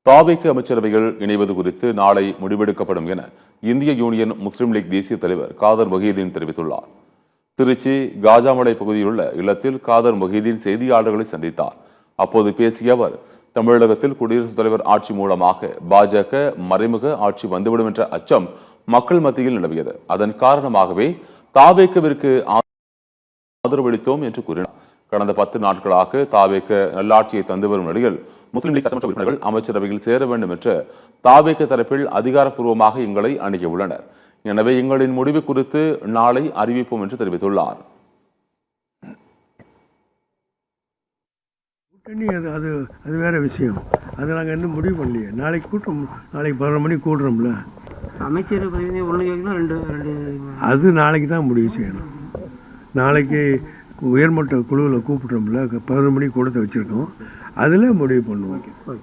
தாவேக அமைச்சரவைகள் இணைவது குறித்து நாளை முடிவெடுக்கப்படும் என இந்திய யூனியன் முஸ்லிம் லீக் தேசிய தலைவர் காதர் மொஹிதீன் தெரிவித்துள்ளார். திருச்சி காஜாமலை பகுதியில் உள்ள இல்லத்தில் காதர் மொஹிதீன் செய்தியாளர்களை சந்தித்தார். அப்போது பேசிய அவர், தமிழகத்தில் குடியரசுத் தலைவர் ஆட்சி மூலமாக பாஜக மறைமுக ஆட்சி வந்துவிடும் என்ற அச்சம் மக்கள் மத்தியில் நிலவியது. அதன் காரணமாகவே தாவேகவிற்கு ஆதரவளித்தோம் என்று கூறினார். கடந்த 10 நாட்களாக தாவேக நல்லாட்சியை தந்து வரும் நிலையில் முஸ்லிம் லீக் சட்டமன்ற உறுப்பினர்கள் அமைச்சரவையில் சேர வேண்டும் என்று தாவேக தரப்பில் அதிகாரப்பூர்வமாக எங்களை அணுகியுள்ளனர். எனவே எங்களின் முடிவு குறித்து நாளை அறிவிப்போம் என்று தெரிவித்துள்ளார். அது வேற விஷயம். அது நாங்கள் இன்னும் முடிவு பண்ணலையே. நாளைக்கு 11 மணிக்கு கூடுறோம்ல. அமைச்சர் அது நாளைக்கு தான் முடிவு செய்யணும். நாளைக்கு உயர்மட்ட குழுவில் கூப்பிட்றோம்ல, 11 மணிக்கு கூடத்தை வச்சுருக்கோம். அதில் முடிவு பண்ணுவோம்.